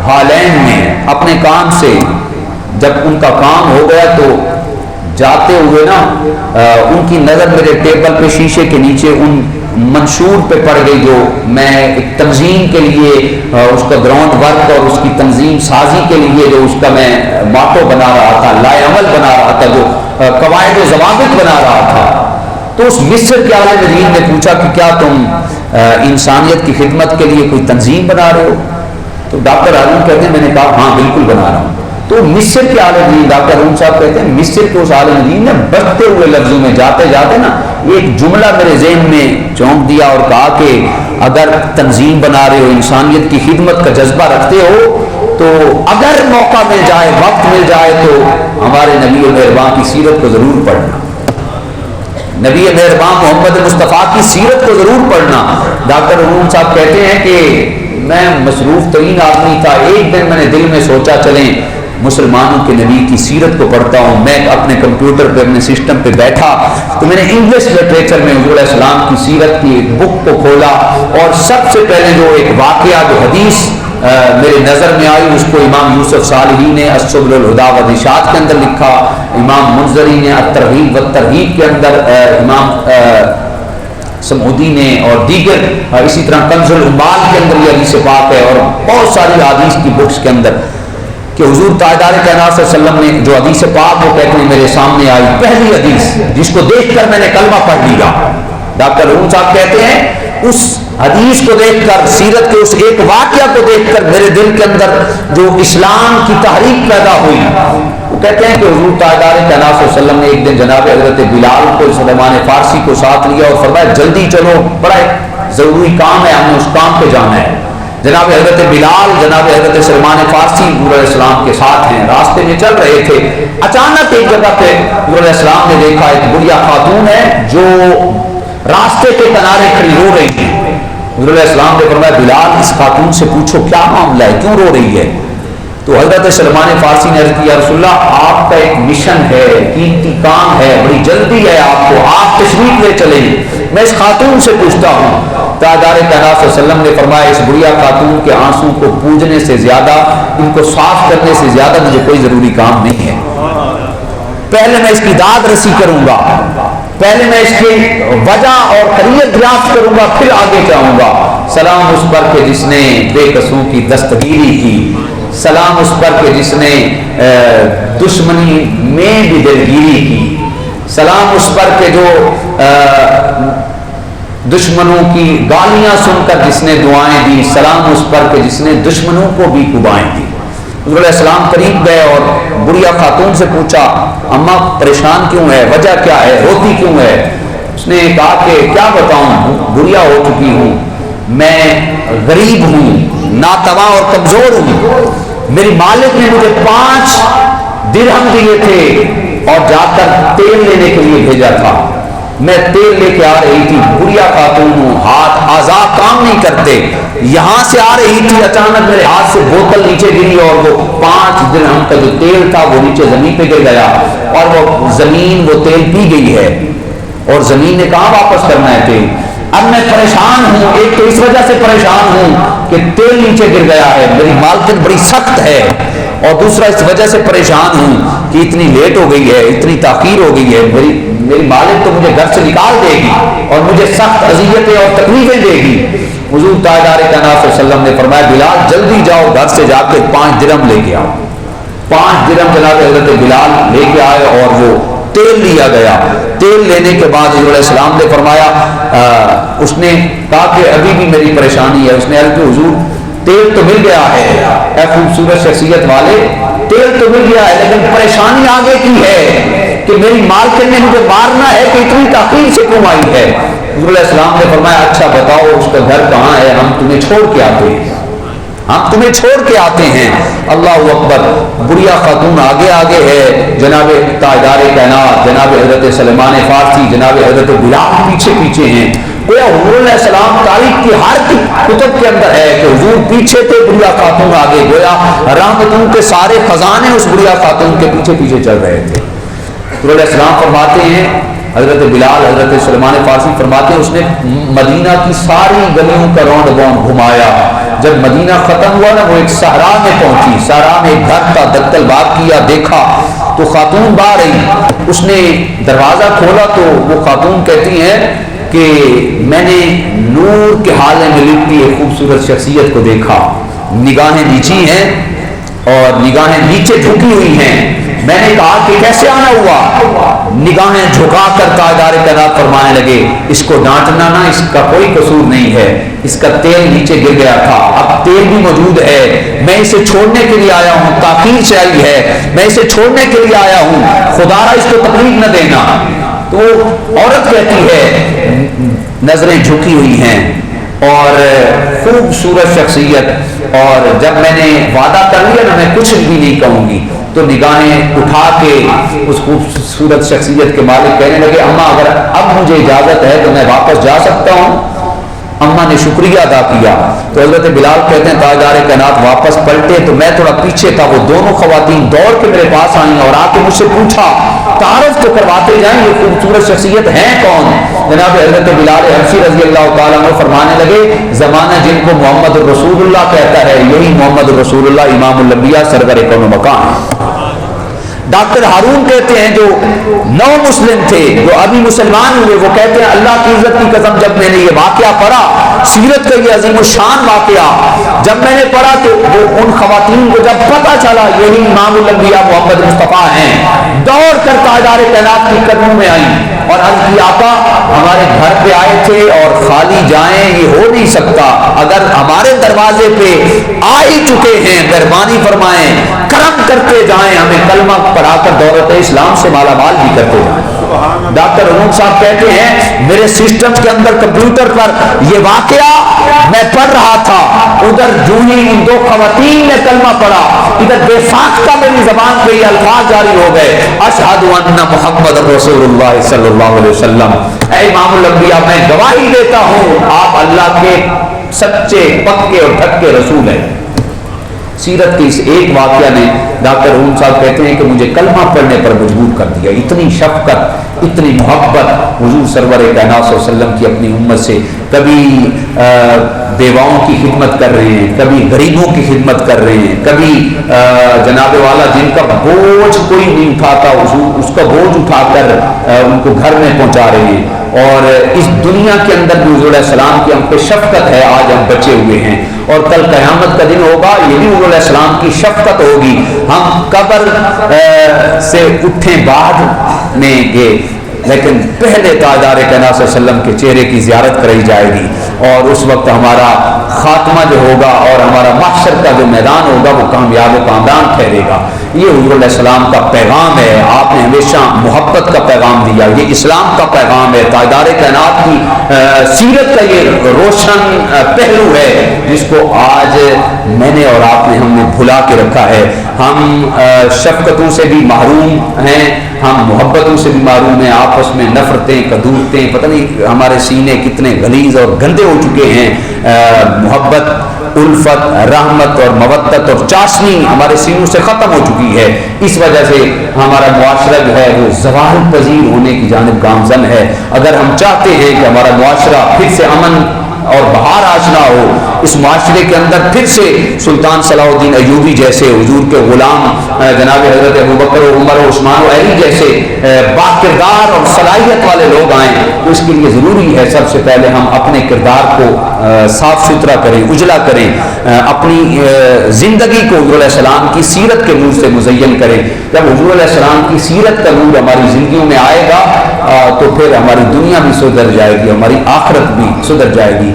[SPEAKER 1] ہالینڈ میں اپنے کام سے، جب ان کا کام ہو گیا تو جاتے ہوئے نا ان کی نظر میرے ٹیبل پہ شیشے کے نیچے ان منشور پہ پڑ گئی جو میں ایک تنظیم کے لیے اس کا گراؤنڈ ورک اور اس کی تنظیم سازی کے لیے جو اس کا میں ماٹو بنا رہا تھا، لائے عمل بنا رہا تھا، جو قواعد و ضوابط بنا رہا تھا۔ تو اس مصر کے عالم دین نے پوچھا کہ کیا تم انسانیت کی خدمت کے لیے کوئی تنظیم بنا رہے ہو؟ تو ڈاکٹر ہارون کہتے ہیں میں نے کہا ہاں بالکل بنا رہا ہوں۔ تو مصر کے عالم دین ڈاکٹر ہارون صاحب کہتے ہیں مصر کے اس عالم دین نے بڑھتے ہوئے لفظوں میں جاتے جاتے نا ایک جملہ میرے ذہن میں چونک دیا اور کہا کہ اگر تنظیم بنا رہے ہو، انسانیت کی خدمت کا جذبہ رکھتے ہو، تو اگر موقع مل جائے، وقت مل جائے تو ہمارے نبی مہربان کی سیرت کو ضرور پڑھنا، نبی مہربان محمد مصطفیٰ کی سیرت کو ضرور پڑھنا۔ ڈاکٹر ہارون صاحب کہتے ہیں کہ میں مصروف ترین آدمی تھا، ایک دن میں نے دل میں سوچا چلیں مسلمانوں کے نبی کی سیرت کو پڑھتا ہوں۔ میں اپنے کمپیوٹر پہ اپنے سسٹم پہ بیٹھا تو میں نے انگلش لٹریچر میں حضور علیہ السلام کی سیرت کی ایک بک کو کھولا، اور سب سے پہلے جو ایک واقعہ جو حدیث میرے نظر میں آئی اس کو امام یوسف صالحی نے السبل الہدی والارشاد کے اندر لکھا، امام منذری نے الترغیب والترہیب کے اندر، امام سمعودی نے، اور دیگر اسی طرح کنز العمال کے اندر یہ حدیث پاک ہے، اور بہت ساری حدیث کی بکس کے اندر کہ حضور تاجدار کائنات صلی اللہ علیہ وسلم نے جو حدیث پاک وہ کہتے ہیں میرے سامنے آئی، پہلی حدیث جس کو دیکھ کر میں نے کلمہ پڑھ لیا۔ ڈاکٹر ہارون صاحب کہتے ہیں اس حدیث کو دیکھ کر، سیرت کے اس ایک واقعہ کو دیکھ کر میرے دل کے اندر جو اسلام کی تحریک پیدا ہوئی، وہ کہتے ہیں کہ حضور تاجدار کائنات صلی اللہ علیہ وسلم نے ایک دن جناب حضرت بلال کو سلمان فارسی کو ساتھ لیا اور فرمایا جلدی چلو، بڑا ضروری کام ہے، ہم نے اس کام پہ جانا ہے۔ جناب حضرت بلال جناب حضرت سلمان فارسی حضور علیہ السلام کے ساتھ ہیں، راستے میں چل رہے تھے، اچانک ایک جگہ پہ حضور علیہ السلام نے دیکھا ایک بڑھیا خاتون ہے جو راستے کے کنارے کھڑی رو رہی ہے۔ حضور علیہ السلام نے فرمایا بلال اس خاتون سے پوچھو کیا معاملہ ہے، کیوں رو رہی ہے؟ تو حضرت سلمان فارسی نے عرض کیا یا رسول اللہ آپ کا ایک مشن ہے، قیمتی کام ہے، بڑی جلدی ہے آپ کو، آپ تشریف لے چلیں، میں اس خاتون سے پوچھتا ہوں۔ تاجدار کائنات صلی اللہ علیہ وسلم نے فرمایا اس بڑھیا خاتون کے آنسوں کو پوجنے سے زیادہ، ان کو صاف کرنے سے زیادہ مجھے کوئی ضروری کام نہیں ہے۔ پہلے میں اس کی داد رسی کروں گا، پہلے میں اس کی وجہ اور خریت دریافت کروں گا، پھر آگے جاؤں گا۔ سلام اس پر کہ جس نے بے قصوں کی دستگیری کی، سلام اس پر کہ جس نے دشمنی میں بھی دلگیری کی، سلام اس پر کہ جو دشمنوں کی گالیاں سن کر جس نے دعائیں دی، سلام اس پر کہ جس نے دشمنوں کو بھی دعائیں دی۔ حضور علیہ السلام قریب گئے اور بڑھیا خاتون سے پوچھا اماں پریشان کیوں ہے، وجہ کیا ہے، روتی کیوں ہے؟ اس نے کہا کہ کیا بتاؤں، بڑھیا ہو چکی ہوں، میں غریب ہوں، ناتواں اور کمزور ہوں، میری مالک نے مجھے 5 درہم دیے تھے اور جا کر تیل لینے کے لیے بھیجا تھا، میں تیل لے کے آ رہی تھی، بڑھیا خاتون ہوں، ہاتھ اعضاء کام نہیں کرتے، یہاں سے آ رہی تھی اچانک میرے ہاتھ سے بوتل نیچے گری اور وہ 5 درہم کا جو تیل تھا وہ نیچے زمین پہ گر گیا اور وہ زمین وہ تیل پی گئی ہے اور زمین نے کہاں واپس کرنا ہے تیل؟ اب میں پریشان ہوں، ایک تو اس وجہ سے پریشان ہوں کہ تیل نیچے گر گیا ہے، میری مالکن بڑی سخت ہے، اور دوسرا اس وجہ سے پریشان ہوں کہ اتنی لیٹ ہو گئی ہے، اتنی تاخیر ہو گئی ہے، میری مالک تو مجھے گھر سے نکال دے گی اور مجھے سخت اذیتیں اور تکلیفیں دے گی۔ حضور تاجدار کائنات صلی اللہ علیہ وسلم نے فرمایا بلال جلدی جاؤ، گھر سے جا کے 5 درہم لے کے آؤ۔ 5 درہم جناب حضرت بلال لے کے آئے اور وہ تیل لیا گیا۔ تیل لینے کے بعد حضور علیہ السلام نے فرمایا اس نے کہا کہ ابھی بھی میری پریشانی ہے، اس نے عرض کہ حضور تیل تو مل گیا ہے، اے خوبصورت شخصیت والے تیل تو مل گیا ہے لیکن پریشانی آگے کی ہے کہ میری مالکن نے مجھے مارنا ہے کہ اتنی تاخیر سے کیوں آئی ہے؟ حضور علیہ السلام نے فرمایا اچھا بتاؤ اس کا گھر کہاں ہے، ہم تمہیں چھوڑ کے آتے ہیں۔ ہم تمہیں چھوڑ کے آتے ہیں۔ اللہ اکبر، بڑھیا خاتون آگے آگے ہے، جناب تاجدار کائنات جناب حضرت سلمان فارسی جناب حضرت بلال پیچھے پیچھے ہیں۔ گویا حضور علیہ السلام تاریخ کی ہر کتب کے اندر ہے کہ حضور پیچھے تھے، بڑھیا خاتون آگے، گویا رحمتوں کے سارے خزانے اس بڑھیا خاتون کے پیچھے پیچھے چل رہے تھے۔ حضور علیہ السلام فرماتے ہیں، حضرت بلال حضرت سلمان فارسی فرماتے ہیں، اس نے مدینہ کی ساری گلیوں کا راؤنڈ اباؤنڈ گھمایا۔ جب مدینہ ختم ہوا نا، وہ ایک صحرا میں پہنچی، صحرا میں ایک گھر تھا، دکل بات کیا، دیکھا تو خاتون باہر آئی۔ اس نے دروازہ کھولا تو وہ خاتون کہتی ہیں کہ میں نے نور کے حالے میں لپٹی ایک خوبصورت شخصیت کو دیکھا، نگاہیں نیچی ہیں اور نگاہیں نیچے جھکی ہوئی ہیں۔ میں نے کہا کہ کیسے آنا ہوا؟ نگاہیں جھکا کر تاجدار کائنات فرمانے لگے، اس کو ڈانٹنا نہ، اس کا کوئی قصور نہیں ہے، اس کا تیل نیچے گر گیا تھا، اب تیل بھی موجود ہے، میں اسے چھوڑنے کے لیے آیا ہوں، تاخیر سے آئی ہے، میں اسے چھوڑنے کے لیے آیا ہوں، خدا را اس کو تکلیف نہ دینا۔ تو عورت کہتی ہے نظریں جھکی ہوئی ہیں اور خوبصورت شخصیت، اور جب میں نے وعدہ کر لیا نا میں کچھ بھی نہیں کہوں گی، تو نگاہیں اٹھا کے اس خوبصورت شخصیت کے مالک کہنے لگے، اماں اگر اب مجھے اجازت ہے تو میں واپس جا سکتا ہوں؟ اماں نے شکریہ ادا کیا۔ تو حضرت بلال کہتے ہیں تاجدار کائنات واپس پلٹے تو میں تھوڑا پیچھے تھا، وہ دونوں خواتین دوڑ کے میرے پاس آئیں اور آ کے مجھ سے پوچھا، تعارف تو کرواتے جائیں، یہ خوبصورت شخصیت ہیں کون؟ جناب حضرت بلال حبشی رضی اللہ تعالیٰ عنہ فرمانے لگے، زمانہ جن کو محمد الرسول اللہ کہتا ہے، یہی محمد الرسول اللہ امام الانبیاء سرور کون و مکان ہے۔ ڈاکٹر ہارون کہتے ہیں جو نو مسلم تھے، جو ابھی مسلمان ہوئے، وہ کہتے ہیں اللہ کی عزت کی قسم جب میں نے یہ واقعہ پڑھا، سیرت کا یہ عظیم الشان واقعہ جب میں نے پڑھا تو وہ ان خواتین کو جب پتہ چلا یہی امام الانبیاء محمد مصطفیٰ ہیں، دوڑ کر تاجدار کائنات کی قدموں میں آئیں اور عرض کی آقا ہمارے گھر پہ آئے تھے اور خالی جائیں یہ ہو نہیں سکتا، اگر ہمارے دروازے پہ آ ہی چکے ہیں مہربانی فرمائیں، کرم کرتے جائیں، ہمیں کلمہ پڑھا کر دولت اسلام سے مالا مال بھی کرتے جائیں۔ ڈاکٹر انوپ صاحب کہتے ہیں میرے سسٹم کے اندر کمپیوٹر پر یہ واقعہ میں پڑھ رہا تھا، ادھر جو ہی ان دو خواتین نے کلمہ پڑھا، ادھر بے ساختہ میری زبان پہ یہ الفاظ جاری ہو گئے، اشہد ان محمد رسول اللہ صلی اللہ علیہ وسلم، اے امام الانبیاء میں گواہی دیتا ہوں آپ اللہ کے سچے پکے اور ڈھکے رسول ہیں۔ سیرت کے اس ایک واقعہ نے ڈاکٹر روم صاحب کہتے ہیں کہ مجھے کلمہ پڑھنے پر مجبور کر دیا، اتنی شفقت اتنی محبت حضور سرور کائنات صلی اللہ علیہ وسلم کی اپنی امت سے، کبھی بیواؤں کی خدمت کر رہے ہیں، کبھی غریبوں کی خدمت کر رہے ہیں، کبھی جناب والا جن کا بوجھ کوئی نہیں اٹھاتا حضور اس کا بوجھ اٹھا کر ان کو گھر میں پہنچا رہے ہیں، اور اس دنیا کے اندر بھی حضور علیہ السلام کی ہم پہ شفقت ہے، آج ہم بچے ہوئے ہیں، اور کل قیامت کا دن ہوگا یہ بھی حضور علیہ السلام کی شفقت ہوگی، ہم قبر سے اٹھیں بعد میں گے لیکن پہلے تاجدار کائنات صلی اللہ علیہ وسلم کے چہرے کی زیارت کرائی جائے گی، اور اس وقت ہمارا خاتمہ جو ہوگا اور ہمارا محشر کا جو میدان ہوگا وہ کامیاب و کامران ٹھہرے گا۔ یہ حضور علیہ السلام کا پیغام ہے، آپ نے ہمیشہ محبت کا پیغام دیا، یہ اسلام کا پیغام ہے، تاجدار کائنات کی سیرت کا یہ روشن پہلو ہے جس کو آج میں نے اور آپ نے ہم نے بھلا کے رکھا ہے۔ ہم شفقتوں سے بھی محروم ہیں، ہم محبتوں سے بھی محروم ہیں، آپس میں نفرتیں کدورتیں، پتہ نہیں ہمارے سینے کتنے غلیظ اور گندے ہو چکے ہیں، محبت الفت رحمت اور مودت اور چاشنی ہمارے سینوں سے ختم ہو چکی ہے، اس وجہ سے ہمارا معاشرہ جو ہے وہ زوال پذیر ہونے کی جانب گامزن ہے۔ اگر ہم چاہتے ہیں کہ ہمارا معاشرہ پھر سے امن اور بہار آشنا ہو، اس معاشرے کے اندر پھر سے سلطان صلاح الدین ایوبی جیسے، حضور کے غلام جناب حضرت ابوبکر و عمر و عثمان و علی جیسے باکردار اور صلاحیت والے لوگ آئیں، تو اس کے لیے ضروری ہے سب سے پہلے ہم اپنے کردار کو صاف ستھرا کریں، اجلا کریں، اپنی زندگی کو حضور علیہ السلام کی سیرت کے نور سے مزین کریں۔ جب حضور علیہ السلام کی سیرت کا نور ہماری زندگیوں میں آئے گا تو پھر ہماری دنیا بھی سدھر جائے گی، ہماری آخرت بھی سدھر جائے گی۔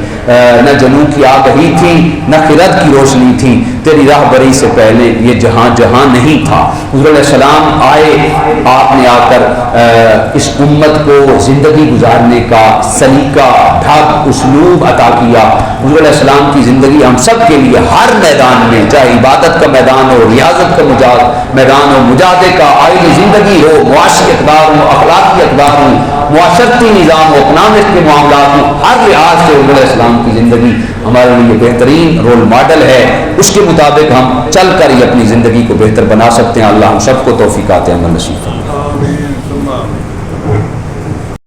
[SPEAKER 1] نہ جنوں کی آگ ہی تھی نہ خرد کی روشنی تھی، تیری راہ بری سے پہلے یہ جہاں جہاں نہیں تھا۔ حضور علیہ السلام آئے، آپ نے آ کر اس امت کو زندگی گزارنے کا سلیقہ ڈھنگ اسلوب عطا کیا، حضور علیہ السلام کی زندگی ہم سب کے لیے ہر میدان میں، چاہے عبادت کا میدان ہو، ریاضت کا میدان ہو، مجاہدے کا، آئلی زندگی ہو، معاشی اقدار ہو، اخلاقی اقدار ہو، معاشرتی نظام ہو، اکنامک کے معاملات ہوں، ہر لحاظ سے حضور علیہ السلام کی زندگی ہمارے لیے بہترین رول ماڈل ہے. اس کے مطابق ہم چل کر ہی اپنی زندگی کو بہتر بنا سکتے ہیں. اللہ ہم سب کو توفیقات عمل نصیب فرمائے.